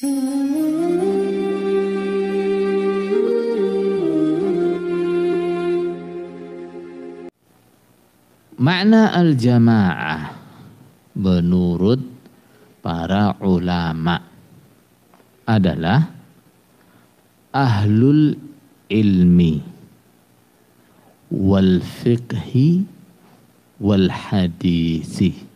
Makna al-jamaah menurut para ulama adalah ahlul ilmi wal fiqhi wal hadisi.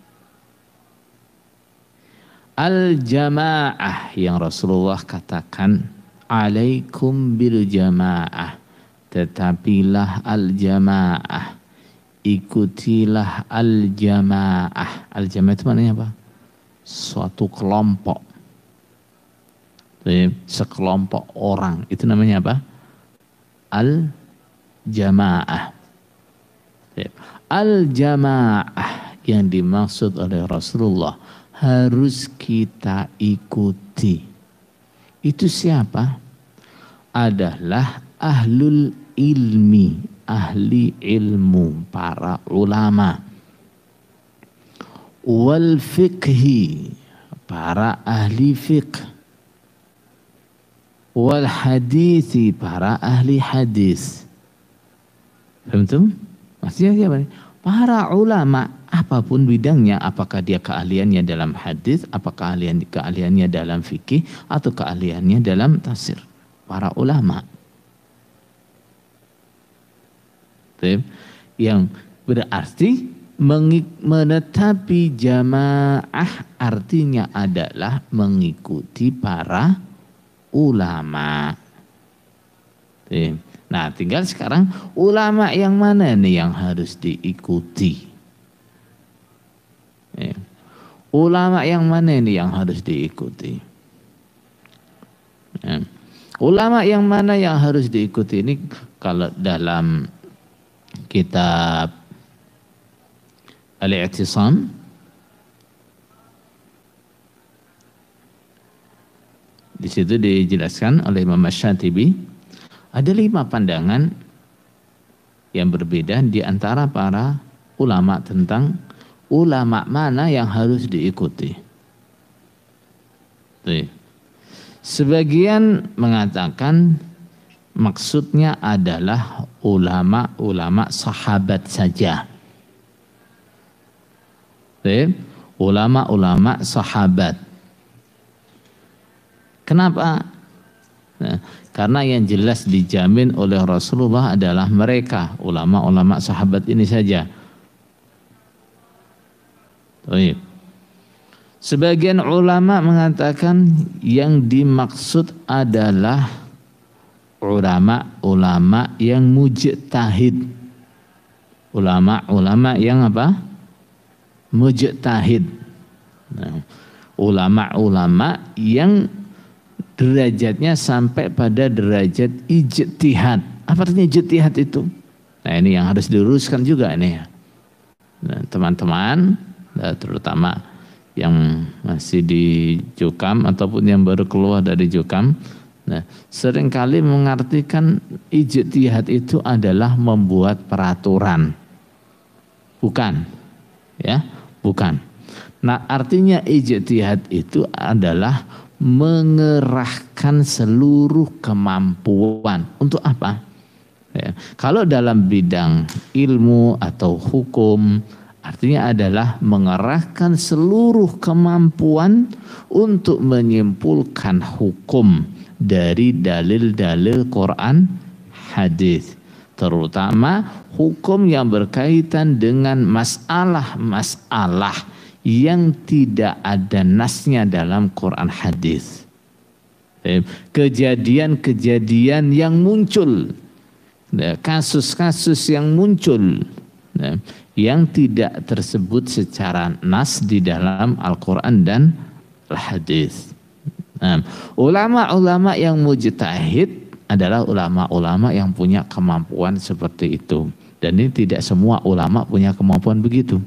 Al-jamaah yang Rasulullah katakan alaikum bil jamaah, tetapilah al-jamaah, ikutilah al-jamaah. Al-jamaah itu maknanya apa? Suatu kelompok, sekelompok orang, itu namanya apa? Al-jamaah. Al-jamaah yang dimaksud oleh Rasulullah harus kita ikuti. Itu siapa? Adalah ahlul ilmi, ahli ilmu, para ulama. Wal fiqhi, para ahli fiqh. Wal hadithi, para ahli hadis. Paham? Maksudnya siapa? Para ulama, apapun bidangnya, apakah dia keahliannya dalam hadis, apakah keahliannya dalam fikih, atau keahliannya dalam tafsir. Para ulama. Yang berarti menetapi jamaah artinya adalah mengikuti para ulama. Nah, tinggal sekarang ulama yang mana nih yang harus diikuti? Ulama yang mana ini yang harus diikuti? Ulama yang mana yang harus diikuti ini kalau dalam kitab Al-I'tisam di situ dijelaskan oleh Imam Asy-Syatibi ada 5 pandangan yang berbeda di antara para ulama tentang ulama mana yang harus diikuti. Sebagian mengatakan maksudnya adalah ulama-ulama sahabat saja. Ulama-ulama sahabat. Kenapa? Nah, karena yang jelas dijamin oleh Rasulullah adalah mereka, ulama-ulama sahabat ini saja. Sebagian ulama mengatakan yang dimaksud adalah ulama-ulama yang mujtahid. Ulama-ulama yang apa? Mujtahid. Nah, ulama-ulama yang derajatnya sampai pada derajat ijtihad. Apa artinya ijtihad itu? Nah, ini yang harus diluruskan juga ini ya. Nah, teman-teman, terutama yang masih di Jukam ataupun yang baru keluar dari Jukam, nah, seringkali mengartikan ijtihad itu adalah membuat peraturan. Bukan. Ya, bukan. Nah, artinya ijtihad itu adalah mengerahkan seluruh kemampuan. Untuk apa? Ya, kalau dalam bidang ilmu atau hukum, artinya adalah mengerahkan seluruh kemampuan untuk menyimpulkan hukum dari dalil-dalil Quran, hadis, terutama hukum yang berkaitan dengan masalah-masalah yang tidak ada nasnya dalam Quran hadis. Kejadian-kejadian yang muncul, kasus-kasus yang muncul yang tidak tersebut secara nas di dalam Al-Quran dan Al-Hadis. Ulama-ulama yang mujtahid adalah ulama-ulama yang punya kemampuan seperti itu. Dan ini tidak semua ulama punya kemampuan begitu.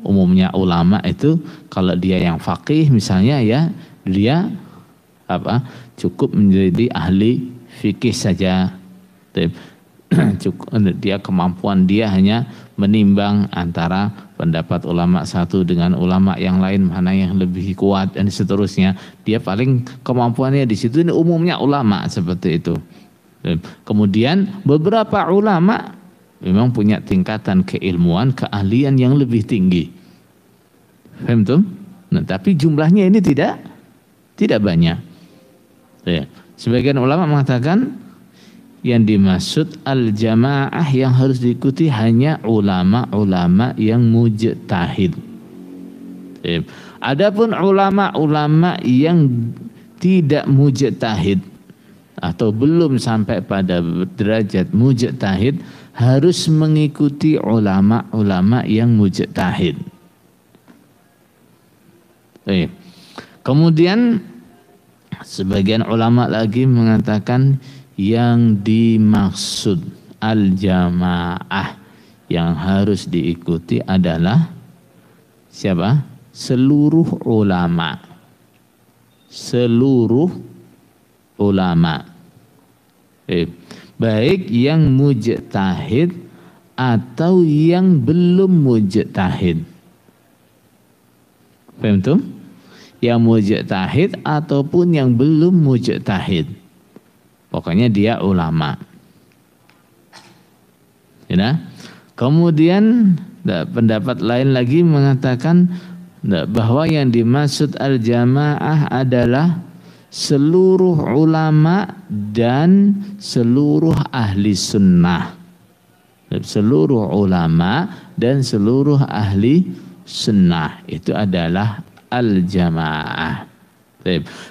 Umumnya ulama itu kalau dia yang faqih misalnya ya, dia cukup menjadi ahli fikih saja. Cukup, dia kemampuan dia hanya menimbang antara pendapat ulama satu dengan ulama yang lain mana yang lebih kuat dan seterusnya. Dia paling kemampuannya di situ, ini umumnya ulama seperti itu. Kemudian beberapa ulama memang punya tingkatan keilmuan, keahlian yang lebih tinggi. Paham tuh? Nah, tapi jumlahnya ini tidak banyak. Ya. Sebagian ulama mengatakan yang dimaksud al-jamaah yang harus diikuti hanya ulama-ulama yang mujtahid. Ya. Adapun ulama-ulama yang tidak mujtahid atau belum sampai pada derajat mujtahid harus mengikuti ulama-ulama yang mujtahid. Kemudian sebagian ulama lagi mengatakan yang dimaksud al-jamaah yang harus diikuti adalah siapa? Seluruh ulama. Seluruh ulama. Baik yang mujtahid atau yang belum mujtahid. Paham tuh? Yang mujtahid ataupun yang belum mujtahid. Pokoknya dia ulama. Ya. Kemudian pendapat lain lagi mengatakan bahwa yang dimaksud al-jamaah adalah seluruh ulama dan seluruh ahli sunnah. Seluruh ulama dan seluruh ahli sunnah itu adalah al-jamaah.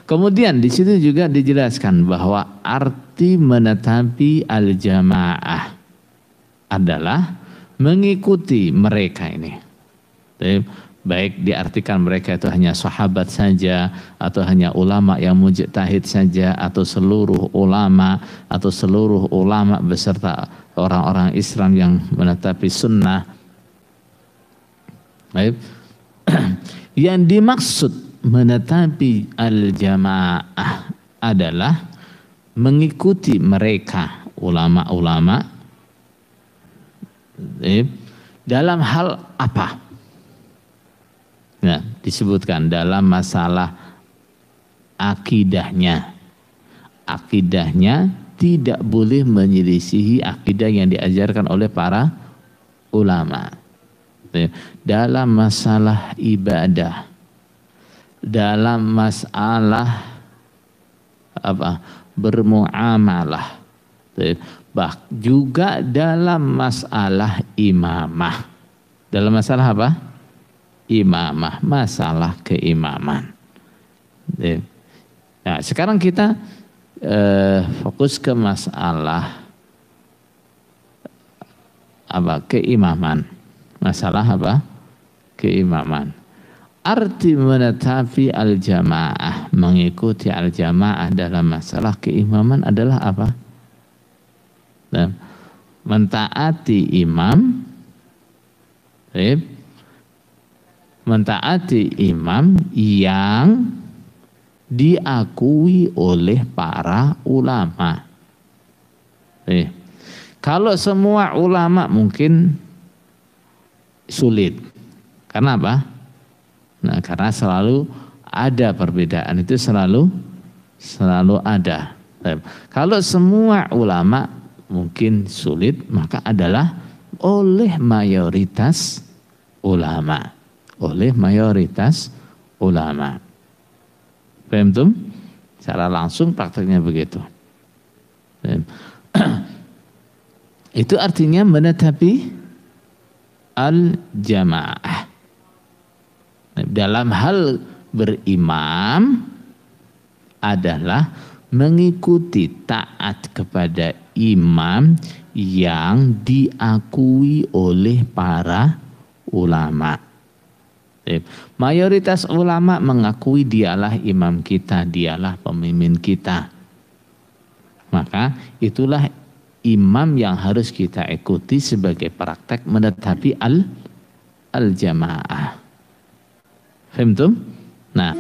Kemudian di situ juga dijelaskan bahwa arti menetapi al-jamaah adalah mengikuti mereka ini. Baik diartikan mereka itu hanya sahabat saja, atau hanya ulama yang mujtahid saja, atau seluruh ulama, atau seluruh ulama beserta orang-orang Islam yang menetapi sunnah. Baik. Yang dimaksud menetapi al-jamaah adalah mengikuti mereka ulama-ulama dalam hal apa? Nah, disebutkan dalam masalah akidahnya. Akidahnya tidak boleh menyelisihi akidah yang diajarkan oleh para ulama. Dalam masalah ibadah, dalam masalah bermuamalah, juga dalam masalah imamah. Dalam masalah apa? Imamah, masalah keimaman. Nah, sekarang kita fokus ke masalah keimaman. Masalah apa? Keimaman. Arti menetapi al-jamaah, mengikuti al-jamaah dalam masalah keimaman adalah apa? Nah, mentaati imam, mentaati imam yang diakui oleh para ulama. Kalau semua ulama mungkin sulit. Karena apa? Nah, karena selalu ada perbedaan, itu selalu ada. Kalau semua ulama mungkin sulit, maka adalah oleh mayoritas ulama. Oleh mayoritas ulama. Paham tuh? Secara langsung prakteknya begitu. Itu artinya menetapi al-jamaah. Dalam hal berimam adalah mengikuti taat kepada imam yang diakui oleh para ulama. Mayoritas ulama mengakui dialah imam kita, dialah pemimpin kita. Maka itulah imam yang harus kita ikuti sebagai praktek menetapi al-jamaah. Faham tuh? Nah,